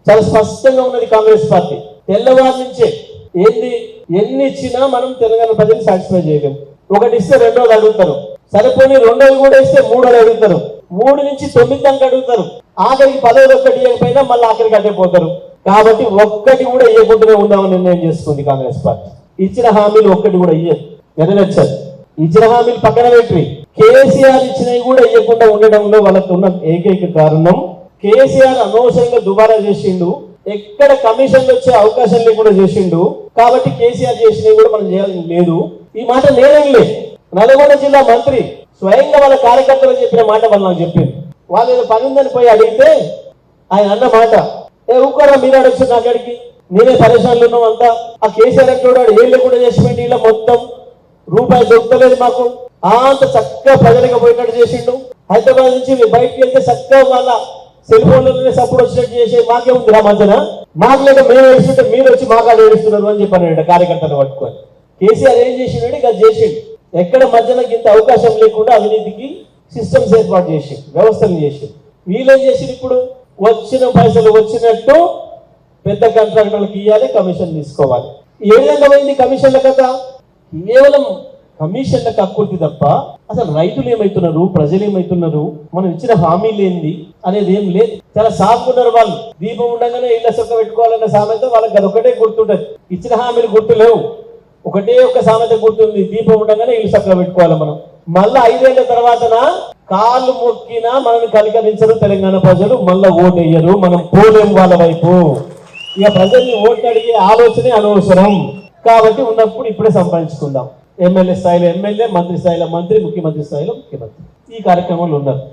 చాలా స్పష్టంగా ఉన్నది కాంగ్రెస్ పార్టీ. తెల్లవారి నుంచే ఏంది ఎన్ని ఇచ్చినా మనం తెలంగాణ ప్రజలు సాటిస్ఫై చేయలేము. ఒకటి ఇస్తే రెండోది అడుగుతారు, సరిపోని రెండోది కూడా ఇస్తే మూడోది అడుగుతారు, 3 నుంచి 9 దాకా అడుగుతారు, ఆఖరికి 10వ ఒక్కటి ఇవ్వకపోయినా మళ్ళీ ఆఖరికి అడ్డైపోతారు. కాబట్టి ఒక్కటి కూడా ఇవ్వకుండానే ఉందామని నిర్ణయం చేసుకుంది కాంగ్రెస్ పార్టీ. ఇచ్చిన హామీలు ఒక్కటి కూడా ఇయ్యదు, నెరవేర్చారు. ఇచ్చిన హామీలు పక్కన పెట్టి కేసీఆర్ ఇచ్చినవి కూడా ఇవ్వకుండా ఉండడంలో వాళ్ళకు ఉన్న ఏకైక కారణం, కేసీఆర్ అనవసరంగా దుబారా చేసిండు, ఎక్కడ కమిషన్లు వచ్చే అవకాశం లేకుండా చేసిండు. కాబట్టి కేసీఆర్ చేసినవి కూడా మనం చేయాలని లేదు. ఈ మాట నేనేం లేదు, నల్గొండ జిల్లా మంత్రి స్వయంగా వాళ్ళ కార్యకర్తలు చెప్పిన మాట వాళ్ళు నాకు చెప్పింది. వాళ్ళు ఏదో పని ఉందని పోయి అడిగితే ఆయన అన్న మాట, ఊకోరా మీరు అడగచ్చు నాకడికి, నేనే పరేషాన్లు ఉన్నాం అంతా. ఆ కేసీఆర్ అంటాడు ఏళ్ళు కూడా చేసిపోయింది, ఇలా మొత్తం రూపాయి దొరకలేదు మాకు, అంత చక్కగా ప్రజలకు పోయినట్టు చేసిండు. హైదరాబాద్ నుంచి బయటకు వెళ్తే చక్కగా వాళ్ళ సెల్ ఫోన్లలోనే సపోర్ట్ వచ్చినట్టు చేసే మాకే ఉంది రా మధ్యన, మాకు లేక మేము ఏడుస్తుంటే మీరు వచ్చి మాకాడ ఏడుస్తున్నారు అని చెప్పాను కార్యకర్తలు పట్టుకొని. కేసీఆర్ ఏం చేసిండు, ఇక చేసిండు. ఎక్కడ మధ్యన ఇంత అవకాశం లేకుండా అవినీతికి సిస్టమ్స్ ఏర్పాటు చేసి వ్యవస్థలు చేసి వీళ్ళేం చేసిండు, ఇప్పుడు వచ్చిన పైసలు వచ్చినట్టు పెద్ద కాంట్రాక్టర్లకు ఇవ్వాలి, కమిషన్ తీసుకోవాలి. ఏ విధంగా పోయింది కమిషన్ల కథ? కేవలం కమిషన్ల కక్కుర్తి తప్ప అసలు రైతులు ఏమైతున్నారు, ప్రజలు ఏమైతున్నారు, మనం ఇచ్చిన హామీలు ఏంది అనేది ఏం లేదు. చాలా సాగుకున్నారు వాళ్ళు. దీపం ఉండగానే ఇళ్ళ సొక్క పెట్టుకోవాలన్న సామెత వాళ్ళకి అదొకటే గుర్తుంటది. ఇచ్చిన హామీలు గుర్తులేవు, ఒకటే ఒక సామెత గుర్తుంది, దీపం ఉండగానే ఇల్లు చక్కగా పెట్టుకోవాలి మనం. మళ్ళా 5 ఏళ్ల తర్వాతన కాళ్ళు మొక్కినా మనల్ని కలకరించరు తెలంగాణ ప్రజలు, మళ్ళా ఓటు వేయరు, మనం పోలేం వాళ్ళ వైపు. ఇక ప్రజల్ని ఓట్లు అడిగే ఆలోచనే అనవసరం. కాబట్టి ఉన్నప్పుడు ఇప్పుడే సంపాదించుకుందాం. ఎమ్మెల్యే స్థాయిలో ఎమ్మెల్యే, మంత్రి స్థాయిలో మంత్రి, ముఖ్యమంత్రి స్థాయిలో ముఖ్యమంత్రి ఈ కార్యక్రమంలో ఉన్నారు.